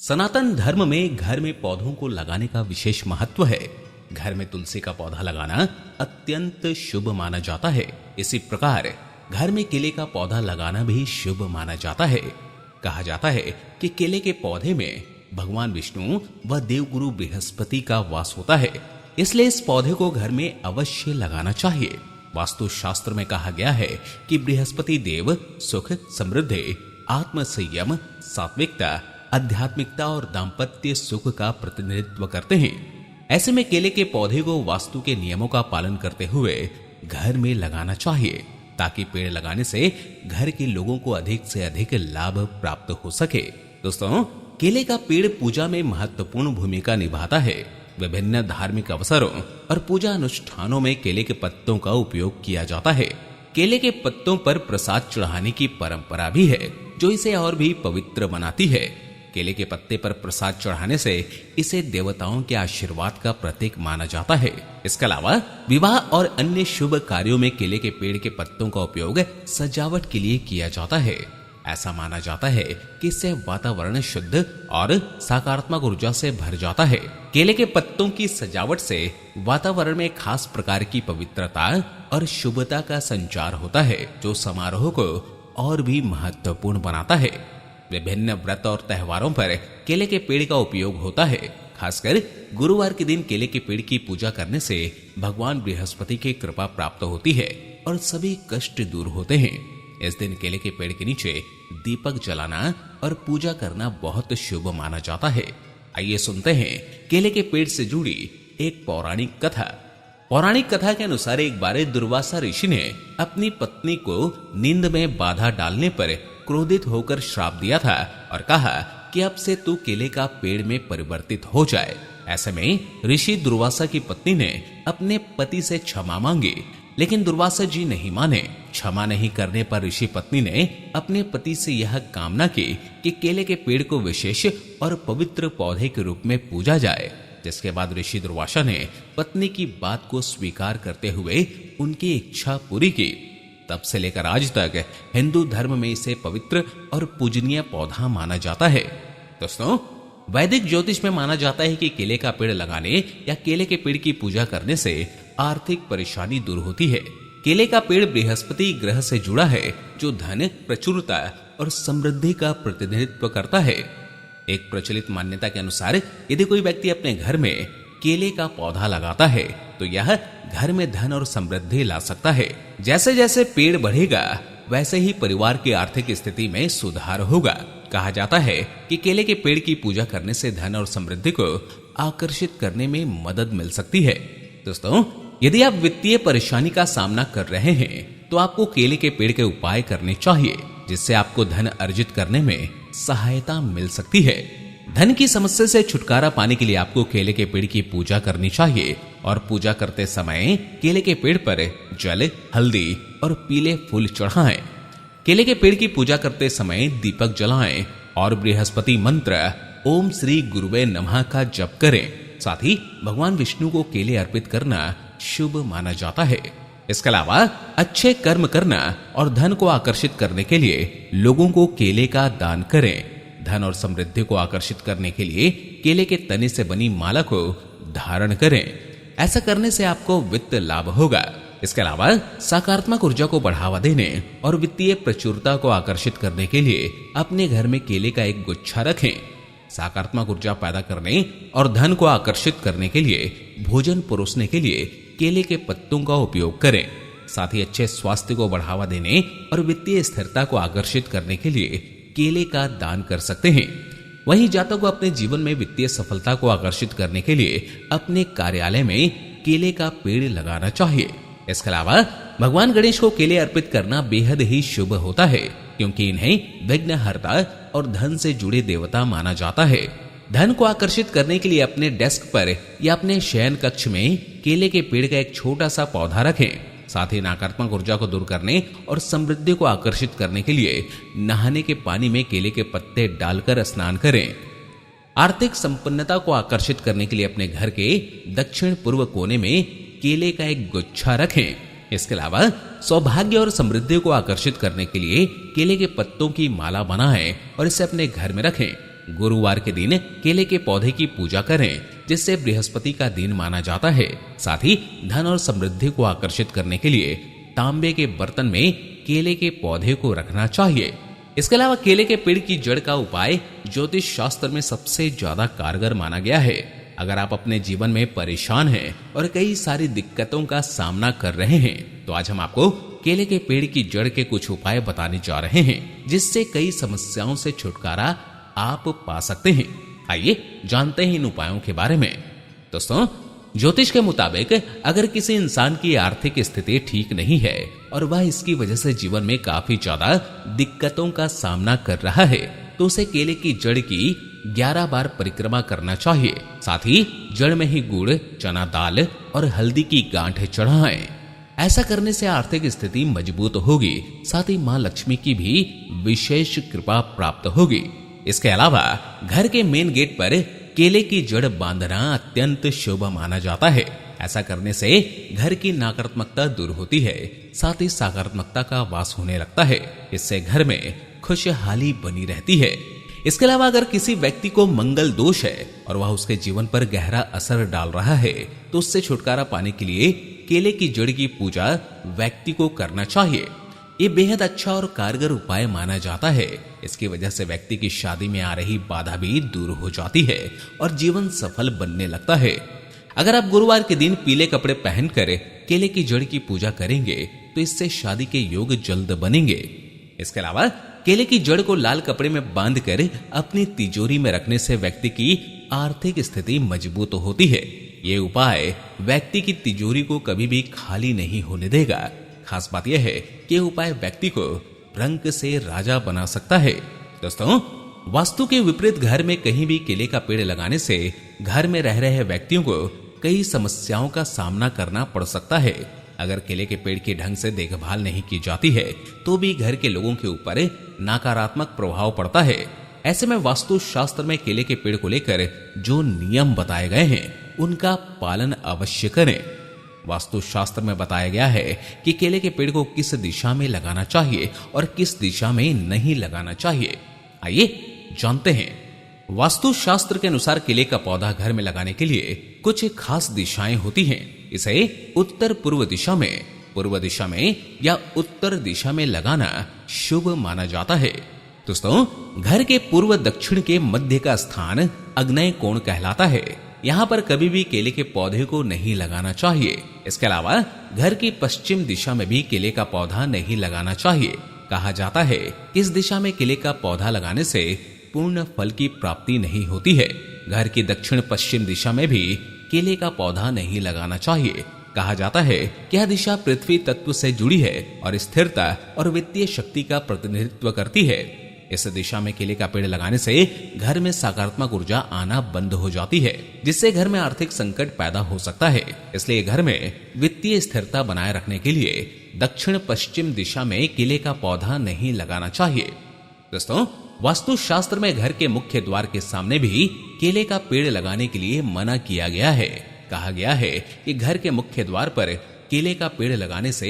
सनातन धर्म में घर में पौधों को लगाने का विशेष महत्व है। घर में तुलसी का पौधा लगाना अत्यंत शुभ माना जाता है। इसी प्रकार घर में केले का पौधा लगाना भी शुभ माना जाता है। कहा जाता है कि केले के पौधे में भगवान विष्णु व देवगुरु बृहस्पति का वास होता है, इसलिए इस पौधे को घर में अवश्य लगाना चाहिए। वास्तु शास्त्र में कहा गया है कि बृहस्पति देव सुख, समृद्धि, आत्म संयम, सात्विकता, आध्यात्मिकता और दाम्पत्य सुख का प्रतिनिधित्व करते हैं। ऐसे में केले के पौधे को वास्तु के नियमों का पालन करते हुए घर में लगाना चाहिए, ताकि पेड़ लगाने से घर के लोगों को अधिक से अधिक लाभ प्राप्त हो सके। दोस्तों, केले का पेड़ पूजा में महत्वपूर्ण भूमिका निभाता है। विभिन्न धार्मिक अवसरों और पूजा अनुष्ठानों में केले के पत्तों का उपयोग किया जाता है। केले के पत्तों पर प्रसाद चढ़ाने की परंपरा भी है, जो इसे और भी पवित्र बनाती है। केले के पत्ते पर प्रसाद चढ़ाने से इसे देवताओं के आशीर्वाद का प्रतीक माना जाता है। इसके अलावा विवाह और अन्य शुभ कार्यों में केले के पेड़ के पत्तों का उपयोग सजावट के लिए किया जाता है। ऐसा माना जाता है कि इससे वातावरण शुद्ध और सकारात्मक ऊर्जा से भर जाता है। केले के पत्तों की सजावट से वातावरण में खास प्रकार की पवित्रता और शुभता का संचार होता है, जो समारोह को और भी महत्वपूर्ण बनाता है। विभिन्न व्रत और त्योहारों पर केले के पेड़ का उपयोग होता है। खासकर गुरुवार के दिन केले के पेड़ की पूजा करने से भगवान बृहस्पति की कृपा प्राप्त होती है और सभी कष्ट दूर होते हैं। इस दिन केले के पेड़ के नीचे दीपक जलाना और पूजा करना बहुत शुभ माना जाता है। आइए सुनते हैं केले के पेड़ से जुड़ी एक पौराणिक कथा। पौराणिक कथा के अनुसार एक बार दुर्वासा ऋषि ने अपनी पत्नी को नींद में बाधा डालने पर क्रोधित होकर श्राप दिया था और कहा कि अब से तू केले का पेड़ में परिवर्तित हो जाए। ऐसे में ऋषि दुर्वासा की पत्नी ने अपने पति से क्षमा मांगी, लेकिन दुर्वासा जी नहीं माने। क्षमा नहीं करने पर ऋषि पत्नी ने अपने पति से यह कामना की कि केले के पेड़ को विशेष और पवित्र पौधे के रूप में पूजा जाए। जिसके बाद ऋषि दुर्वासा ने पत्नी की बात को स्वीकार करते हुए उनकी इच्छा पूरी की। तब से लेकर आज तक हिंदू धर्म में इसे पवित्र और पूजनीय पौधा माना जाता है। दोस्तों, वैदिक ज्योतिष में माना जाता है कि केले का पेड़ लगाने या केले के पेड़ की पूजा करने से आर्थिक परेशानी दूर होती है। केले का पेड़ बृहस्पति ग्रह से जुड़ा है, जो धन, प्रचुरता और समृद्धि का प्रतिनिधित्व करता है। एक प्रचलित मान्यता के अनुसार यदि कोई व्यक्ति अपने घर में केले का पौधा लगाता है तो यह घर में धन और समृद्धि ला सकता है। जैसे जैसे पेड़ बढ़ेगा वैसे ही परिवार की आर्थिक स्थिति में सुधार होगा। कहा जाता है कि केले के पेड़ की पूजा करने से धन और समृद्धि को आकर्षित करने में मदद मिल सकती है। दोस्तों, यदि आप वित्तीय परेशानी का सामना कर रहे हैं तो आपको केले के पेड़ के उपाय करने चाहिए, जिससे आपको धन अर्जित करने में सहायता मिल सकती है। धन की समस्या से छुटकारा पाने के लिए आपको केले के पेड़ की पूजा करनी चाहिए और पूजा करते समय केले के पेड़ पर जल, हल्दी और पीले फूल चढ़ाएं। केले के पेड़ की पूजा करते समय दीपक जलाएं और बृहस्पति मंत्र ओम श्री गुरुवे नमः का जप करें। साथ ही भगवान विष्णु को केले अर्पित करना शुभ माना जाता है। इसके अलावा अच्छे कर्म करना और धन को आकर्षित करने के लिए लोगों को केले का दान करें। धन और समृद्धि को आकर्षित करने के लिए केले के तने से बनी माला को धारण करें। ऐसा करने से आपको वित्त लाभ होगा। इसके अलावा सकारात्मक ऊर्जा को बढ़ावा देने और वित्तीय प्रचुरता को आकर्षित करने के लिए अपने घर में केले का एक गुच्छा रखें। सकारात्मक ऊर्जा पैदा करने और धन को आकर्षित करने के लिए भोजन परोसने के लिए केले के पत्तों का उपयोग करें। साथ ही अच्छे स्वास्थ्य को बढ़ावा देने और वित्तीय स्थिरता को आकर्षित करने के लिए केले का दान कर सकते हैं। वहीं जातकों को अपने जीवन में वित्तीय सफलता को आकर्षित करने के लिए अपने कार्यालय में केले का पेड़ लगाना चाहिए। इसके अलावा भगवान गणेश को केले अर्पित करना बेहद ही शुभ होता है, क्योंकि इन्हें विघ्नहर्ता और धन से जुड़े देवता माना जाता है। धन को आकर्षित करने के लिए अपने डेस्क पर या अपने शयन कक्ष में केले के पेड़ का एक छोटा सा पौधा रखें। साथ ही नकारात्मक ऊर्जा को दूर करने और समृद्धि को आकर्षित करने के लिए नहाने के पानी में केले के पत्ते डालकर स्नान करें। आर्थिक संपन्नता को आकर्षित करने के लिए अपने घर के दक्षिण पूर्व कोने में केले का एक गुच्छा रखें। इसके अलावा सौभाग्य और समृद्धि को आकर्षित करने के लिए केले के पत्तों की माला बनाएं और इसे अपने घर में रखें। गुरुवार के दिन केले के पौधे की पूजा करें, जिससे बृहस्पति का दिन माना जाता है। साथ ही धन और समृद्धि को आकर्षित करने के लिए तांबे के बर्तन में केले के पौधे को रखना चाहिए। इसके अलावा केले के पेड़ की जड़ का उपाय ज्योतिष शास्त्र में सबसे ज्यादा कारगर माना गया है। अगर आप अपने जीवन में परेशान हैं और कई सारी दिक्कतों का सामना कर रहे हैं, तो आज हम आपको केले के पेड़ की जड़ के कुछ उपाय बताने जा रहे हैं, जिससे कई समस्याओं से छुटकारा आप पा सकते हैं। आइए जानते हैं इन उपायों के बारे में। दोस्तों, ज्योतिष के मुताबिक अगर किसी इंसान की आर्थिक स्थिति ठीक नहीं है और वह इसकी वजह से जीवन में काफी ज्यादा दिक्कतों का सामना कर रहा है, तो उसे केले की जड़ की 11 बार परिक्रमा करना चाहिए। साथ ही जड़ में ही गुड़, चना दाल और हल्दी की गांठ चढ़ाएं। ऐसा करने से आर्थिक स्थिति मजबूत होगी, साथ ही मां लक्ष्मी की भी विशेष कृपा प्राप्त होगी। इसके अलावा घर के मेन गेट पर केले की जड़ बांधना अत्यंत शुभ माना जाता है। ऐसा करने से घर की नकारात्मकता दूर होती है, साथ ही सकारात्मकता का वास होने लगता है। इससे घर में खुशहाली बनी रहती है। इसके अलावा अगर किसी व्यक्ति को मंगल दोष है और वह उसके जीवन पर गहरा असर डाल रहा है, तो उससे छुटकारा पाने के लिए केले की जड़ की पूजा व्यक्ति को करना चाहिए। ये बेहद अच्छा और कारगर उपाय माना जाता है। इसकी वजह से व्यक्ति की शादी में आ रही बाधा भी दूर हो जाती है और जीवन सफल बनने लगता है। अगर आप गुरुवार के दिन पीले कपड़े पहनकर केले की जड़ की पूजा करेंगे, तो इससे शादी के योग जल्द बनेंगे। इसके अलावा केले की जड़ को लाल कपड़े में बांधकर अपनी तिजोरी में रखने से व्यक्ति की आर्थिक स्थिति मजबूत होती है। ये उपाय व्यक्ति की तिजोरी को कभी भी खाली नहीं होने देगा। खास बात यह है कि यह उपाय व्यक्ति को रंग से राजा बना सकता है। दोस्तों, वास्तु के विपरीत घर में कहीं भी केले का पेड़ लगाने से घर में रह रहे व्यक्तियों को कई समस्याओं का सामना करना पड़ सकता है। अगर केले के पेड़ की ढंग से देखभाल नहीं की जाती है, तो भी घर के लोगों के ऊपर नकारात्मक प्रभाव पड़ता है। ऐसे में वास्तु शास्त्र में केले के पेड़ को लेकर जो नियम बताए गए हैं, उनका पालन अवश्य करें। वास्तु शास्त्र में बताया गया है कि केले के पेड़ को किस दिशा में लगाना चाहिए और किस दिशा में नहीं लगाना चाहिए। आइए जानते हैं। वास्तु शास्त्र के अनुसार केले का पौधा घर में लगाने के लिए कुछ खास दिशाएं होती हैं। इसे उत्तर पूर्व दिशा में या उत्तर दिशा में लगाना शुभ माना जाता है। दोस्तों, घर के पूर्व दक्षिण के मध्य का स्थान आग्नेय कोण कहलाता है। यहाँ पर कभी भी केले के पौधे को नहीं लगाना चाहिए। इसके अलावा घर की पश्चिम दिशा में भी केले का पौधा नहीं लगाना चाहिए। कहा जाता है कि इस दिशा में केले का पौधा लगाने से पूर्ण फल की प्राप्ति नहीं होती है। घर की दक्षिण पश्चिम दिशा में भी केले का पौधा नहीं लगाना चाहिए। कहा जाता है कि यह दिशा पृथ्वी तत्व से जुड़ी है और स्थिरता और वित्तीय शक्ति का प्रतिनिधित्व करती है। इस दिशा में केले का पेड़ लगाने से घर में सकारात्मक ऊर्जा आना बंद हो जाती है, जिससे घर में आर्थिक संकट पैदा हो सकता है। इसलिए घर में वित्तीय स्थिरता बनाए रखने के लिए दक्षिण पश्चिम दिशा में केले का पौधा नहीं लगाना चाहिए। दोस्तों, वास्तु शास्त्र में घर के मुख्य द्वार के सामने भी केले का पेड़ लगाने के लिए मना किया गया है। कहा गया है कि घर के मुख्य द्वार पर केले का पेड़ लगाने से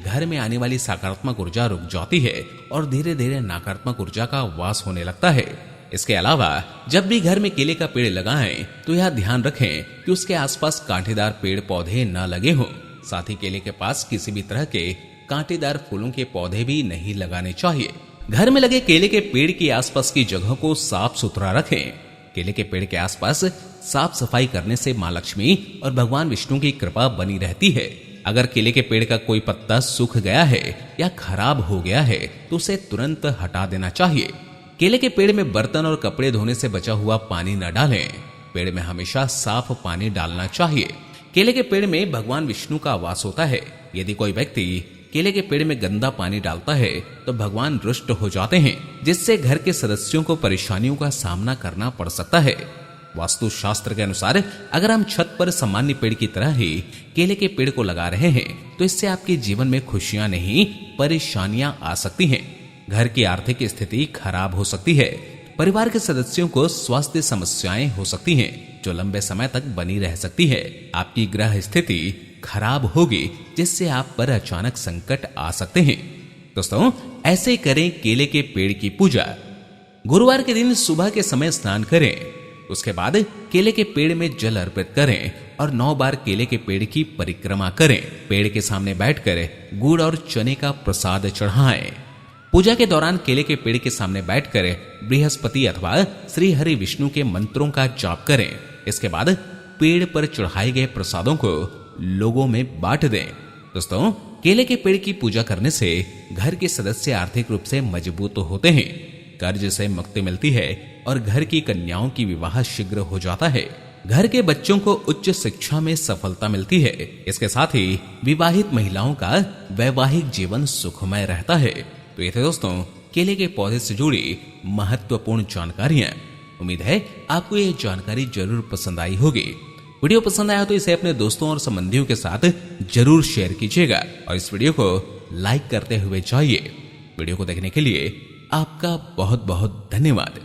घर में आने वाली सकारात्मक ऊर्जा रुक जाती है और धीरे धीरे नकारात्मक ऊर्जा का वास होने लगता है। इसके अलावा जब भी घर में केले का पेड़ लगाएं, तो यह ध्यान रखें कि उसके आसपास कांटेदार पेड़ पौधे न लगे हों। साथ ही केले के पास किसी भी तरह के कांटेदार फूलों के पौधे भी नहीं लगाने चाहिए। घर में लगे केले के पेड़ के आसपास की जगह को साफ सुथरा रखें। केले के पेड़ के आसपास साफ सफाई करने से मां लक्ष्मी और भगवान विष्णु की कृपा बनी रहती है। अगर केले के पेड़ का कोई पत्ता सूख गया है या खराब हो गया है, तो उसे तुरंत हटा देना चाहिए। केले के पेड़ में बर्तन और कपड़े धोने से बचा हुआ पानी न डालें। पेड़ में हमेशा साफ पानी डालना चाहिए। केले के पेड़ में भगवान विष्णु का वास होता है। यदि कोई व्यक्ति केले के पेड़ में गंदा पानी डालता है, तो भगवान रुष्ट हो जाते हैं, जिससे घर के सदस्यों को परेशानियों का सामना करना पड़ सकता है। वास्तु शास्त्र के अनुसार अगर हम छत पर सामान्य पेड़ की तरह ही केले के पेड़ को लगा रहे हैं, तो इससे आपके जीवन में खुशियां नहीं, परेशानियां आ सकती हैं। घर की आर्थिक स्थिति खराब हो सकती है। परिवार के सदस्यों को स्वास्थ्य समस्याएं हो सकती हैं, जो लंबे समय तक बनी रह सकती है। आपकी ग्रह स्थिति खराब होगी, जिससे आप पर अचानक संकट आ सकते हैं। दोस्तों, ऐसे करें केले के पेड़ की पूजा। गुरुवार के दिन सुबह के समय स्नान करें। उसके बाद केले के पेड़ में जल अर्पित करें और 9 बार केले के पेड़ की परिक्रमा करें। पेड़ के सामने बैठकर गुड़ और चने का प्रसाद चढ़ाएं। पूजा के दौरान केले के पेड़ के सामने बैठकर बृहस्पति अथवा श्री हरि विष्णु के मंत्रों का जाप करें। इसके बाद पेड़ पर चढ़ाए गए प्रसादों को लोगों में बांट दें। दोस्तों, केले के पेड़ की पूजा करने से घर के सदस्य आर्थिक रूप से मजबूत होते हैं, कर्ज से मुक्ति मिलती है और घर की कन्याओं की विवाह शीघ्र हो जाता है। घर के बच्चों को उच्च शिक्षा में सफलता मिलती है। इसके साथ ही विवाहित महिलाओं का वैवाहिक जीवन सुखमय रहता है। तो ये थे दोस्तों केले के पौधे से जुड़ी महत्वपूर्ण जानकारियां। उम्मीद है आपको ये जानकारी जरूर पसंद आई होगी। वीडियो पसंद आया तो इसे अपने दोस्तों और संबंधियों के साथ जरूर शेयर कीजिएगा और इस वीडियो को लाइक करते हुए जाइए। वीडियो को देखने के लिए आपका बहुत बहुत धन्यवाद।